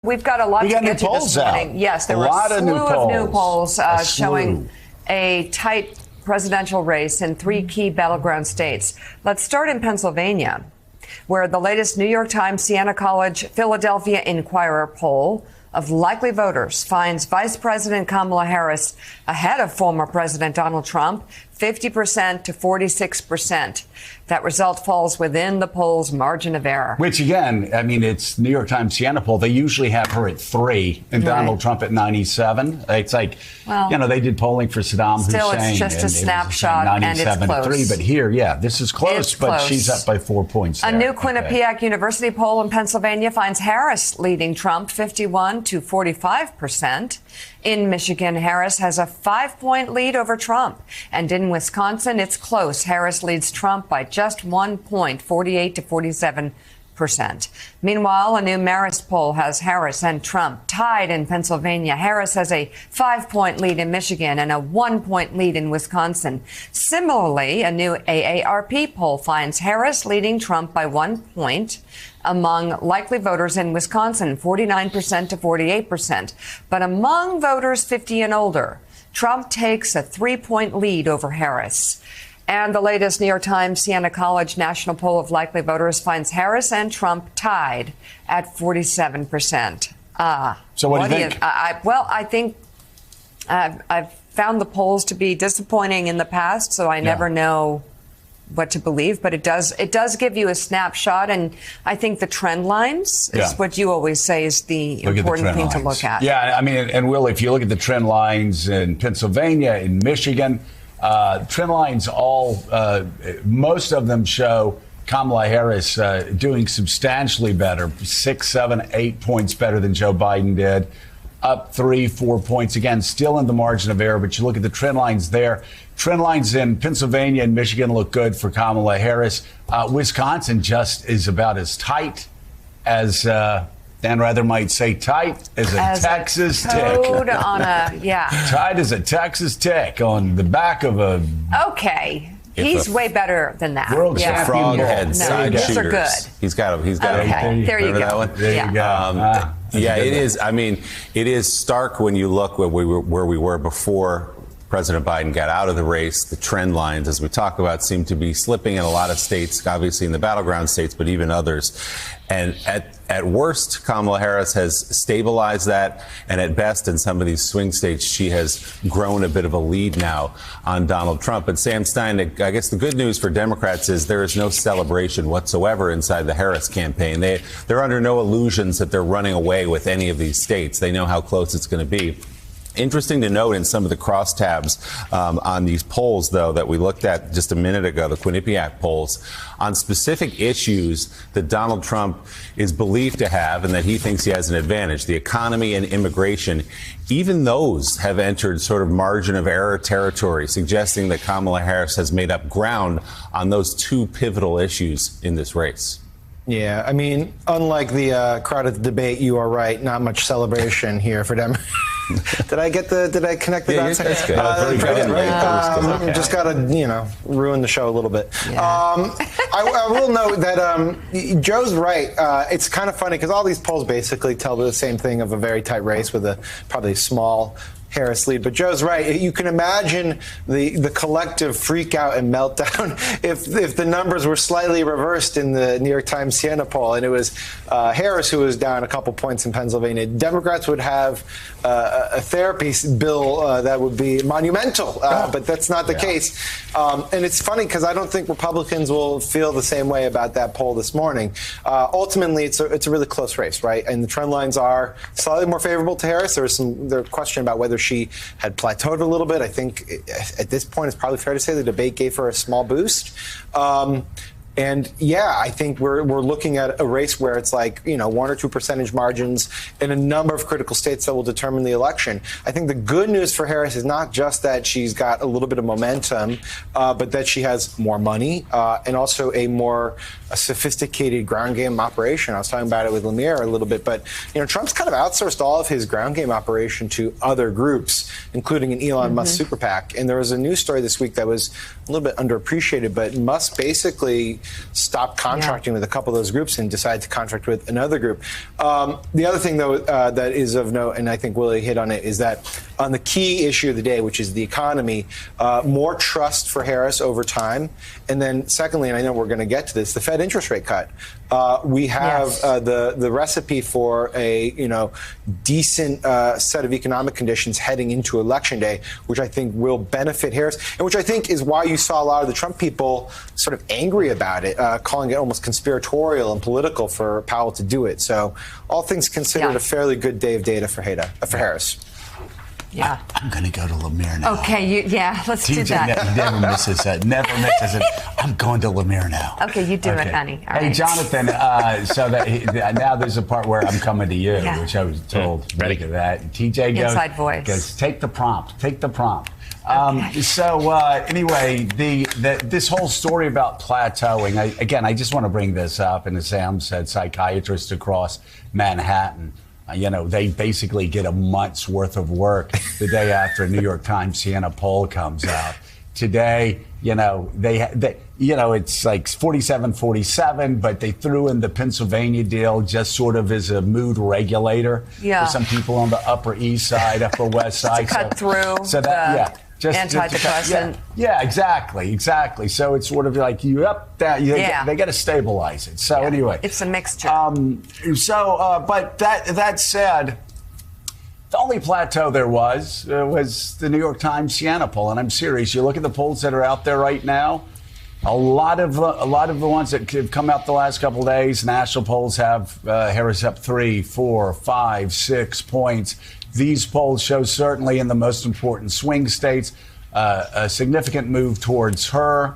We've got a lot to get to this morning. Yes, there were a slew of new polls showing a tight presidential race in 3 key battleground states. Let's start in Pennsylvania, where the latest New York Times Siena College Philadelphia Inquirer poll of likely voters finds Vice President Kamala Harris ahead of former President Donald Trump, 50% to 46%. That result falls within the poll's margin of error. Which, again, I mean, it's New York Times Siena poll. They usually have her at 3 and Donald Trump at 97. It's like, well, you know, they did polling for Saddam Hussein. Still, it's just a snapshot, and it's close. 3, but here, this is close, but she's up by 4 points there. A new Quinnipiac University poll in Pennsylvania finds Harris leading Trump 51 to 45%. In Michigan, Harris has a 5-point lead over Trump. And in Wisconsin, it's close. Harris leads Trump by just 1 point, 48 to 47%. Meanwhile, a new Marist poll has Harris and Trump tied in Pennsylvania. Harris has a 5-point lead in Michigan and a 1-point lead in Wisconsin. Similarly, a new AARP poll finds Harris leading Trump by 1 point among likely voters in Wisconsin, 49% to 48%. But among voters 50 and older, Trump takes a 3-point lead over Harris. And the latest New York Times Siena College national poll of likely voters finds Harris and Trump tied at 47%. So what do you think? I think I've found the polls to be disappointing in the past, so I never know what to believe, but it does give you a snapshot, and I think the trend lines is what you always say is the important thing to look at. Yeah, I mean, and Will, if you look at the trend lines in Pennsylvania, in Michigan, trend lines most of them show Kamala Harris doing substantially better, 6, 7, 8 points better than Joe Biden did. Up 3, 4 points. Again, still in the margin of error, but you look at the trend lines there. Trend lines in Pennsylvania and Michigan look good for Kamala Harris. Wisconsin just is about as tight as, Dan Rather might say, tight as a Texas tick. Tight as a Texas tick on the back of a... Okay. He's way better than that. World champion. These are good. He's got okay. There you go. That one? There you go. Yeah, it is. I mean, it is stark when you look where we were before President Biden got out of the race. The trend lines, as we talk about, seem to be slipping in a lot of states, obviously in the battleground states, but even others. And at worst, Kamala Harris has stabilized that. And at best, in some of these swing states, she has grown a bit of a lead now on Donald Trump. But Sam Stein, I guess the good news for Democrats is there is no celebration whatsoever inside the Harris campaign. They're under no illusions that they're running away with any of these states. They know how close it's going to be. Interesting to note in some of the crosstabs on these polls, though, that we looked at just a minute ago, the Quinnipiac polls, on specific issues that Donald Trump is believed to have and that he thinks he has an advantage, the economy and immigration. Even those have entered sort of margin of error territory, suggesting that Kamala Harris has made up ground on those 2 pivotal issues in this race. Yeah, I mean, unlike the crowded debate, you are right. Not much celebration here for them. Did I connect the dots? That's good. Just got to, ruin the show a little bit. Yeah. I will note that Joe's right. It's kind of funny because all these polls basically tell the same thing of a very tight race with a probably small Harris lead. But Joe's right. You can imagine the collective freak out and meltdown if the numbers were slightly reversed in the New York Times Siena poll and it was Harris who was down a couple points in Pennsylvania. Democrats would have a therapy bill that would be monumental, but that's not the case. And it's funny because I don't think Republicans will feel the same way about that poll this morning. Ultimately, it's a really close race, right? And the trend lines are slightly more favorable to Harris. There's question about whether she had plateaued a little bit. I think at this point, it's probably fair to say the debate gave her a small boost. And yeah, I think we're looking at a race where it's like, 1 or 2 percentage margins in a number of critical states that will determine the election. I think the good news for Harris is not just that she's got a little bit of momentum, but that she has more money and also a more sophisticated ground game operation. I was talking about it with Vladimir a little bit, but Trump's kind of outsourced all of his ground game operation to other groups, including an Elon Musk super PAC. And there was a news story this week that was a little bit underappreciated, but Musk basically stopped contracting with a couple of those groups and decided to contract with another group. The other thing, though, that is of note, and I think Willie hit on it, is that on the key issue of the day, which is the economy, more trust for Harris over time. And then secondly, and I know we're going to get to this, the Fed interest rate cut. We have the recipe for a decent set of economic conditions heading into Election Day, which I think will benefit Harris, and which I think is why you saw a lot of the Trump people sort of angry about it, calling it almost conspiratorial and political for Powell to do it. So all things considered, a fairly good day of data for Harris. Yeah. I'm going to go to Lemire now. Okay, let's do that. Never misses it. Never misses it. I'm going to Lemire now. Okay, you do it, honey. All hey, right. Jonathan, so that now there's a part where I'm coming to you, which I was told. Ready to that. TJ goes. Inside voice. Goes, take the prompt. Take the prompt. Okay. Anyway, this whole story about plateauing, I just want to bring this up. And as Sam said, psychiatrists across Manhattan, they basically get a month's worth of work the day after a New York Times Siena poll comes out. Today, it's like 47-47, but they threw in the Pennsylvania deal just sort of as a mood regulator for some people on the Upper East Side, Upper West Side. To cut through antidepressant. Yeah, exactly. So it's sort of like they got to stabilize it. So anyway, it's a mixture. But that said, the only plateau there was the New York Times Siena poll, and I'm serious. You look at the polls that are out there right now. A lot of the ones that have come out the last couple of days, national polls have Harris up 3, 4, 5, 6 points. These polls show certainly in the most important swing states a significant move towards her.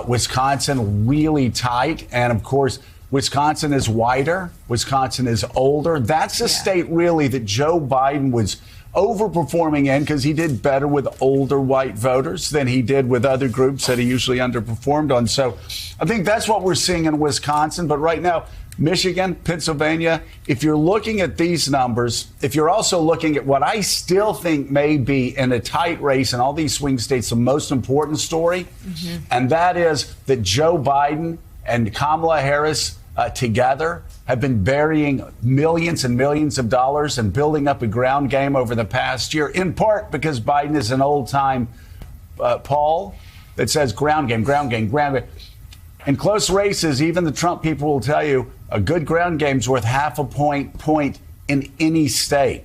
Wisconsin really tight, and of course Wisconsin is wider. Wisconsin is older. That's a state really that Joe Biden was overperforming in because he did better with older white voters than he did with other groups that he usually underperformed on. So I think that's what we're seeing in Wisconsin. But right now, Michigan, Pennsylvania, if you're looking at these numbers, if you're also looking at what I still think may be in a tight race in all these swing states, the most important story, and that is that Joe Biden and Kamala Harris together have been burying millions and millions of dollars and building up a ground game over the past year, in part because Biden is an old-time Paul that says ground game. In close races, even the Trump people will tell you a good ground game's worth half a point in any state,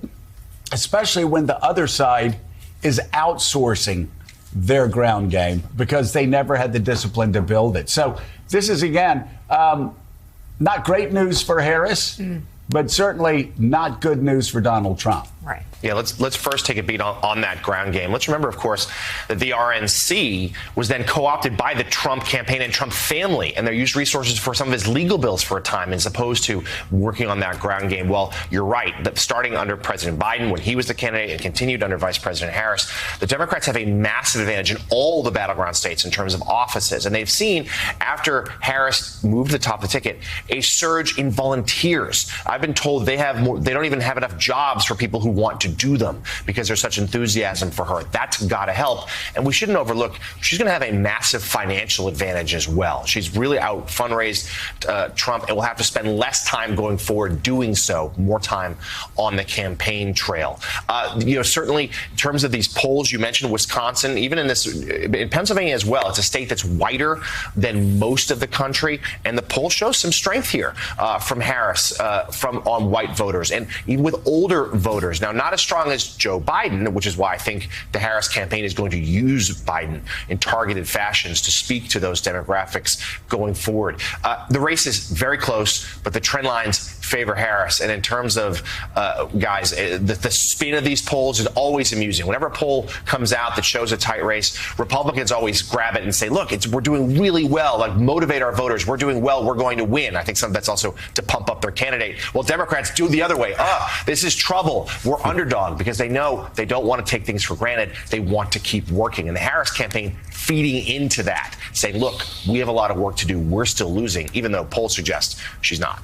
especially when the other side is outsourcing their ground game because they never had the discipline to build it. So this is, again, not great news for Harris, but certainly not good news for Donald Trump. Right. Yeah, let's first take a beat on that ground game. Let's remember, of course, that the RNC was then co-opted by the Trump campaign and Trump family, and they used resources for some of his legal bills for a time as opposed to working on that ground game. Well, you're right, that starting under President Biden, when he was the candidate, and continued under Vice President Harris, the Democrats have a massive advantage in all the battleground states in terms of offices. And they've seen, after Harris moved to the top of the ticket, a surge in volunteers. I've been told they don't even have enough jobs for people who want to do them because there's such enthusiasm for her. That's got to help. And we shouldn't overlook, she's going to have a massive financial advantage as well. She's really out fundraised Trump and will have to spend less time going forward doing so, more time on the campaign trail. Certainly in terms of these polls, you mentioned Wisconsin, even in Pennsylvania as well. It's a state that's wider than most of the country. And the poll shows some strength here from Harris on white voters and even with older voters. Now, not as strong as Joe Biden, which is why I think the Harris campaign is going to use Biden in targeted fashions to speak to those demographics going forward. The race is very close, but the trend lines favor Harris. And in terms of, guys, the spin of these polls is always amusing. Whenever a poll comes out that shows a tight race, Republicans always grab it and say, look, we're doing really well, like motivate our voters. We're doing well. We're going to win. I think some of that's also to pump up their candidate. Well, Democrats do the other way. This is trouble. We're underdog because they know they don't want to take things for granted. They want to keep working. And the Harris campaign feeding into that, saying, look, we have a lot of work to do. We're still losing, even though polls suggest she's not.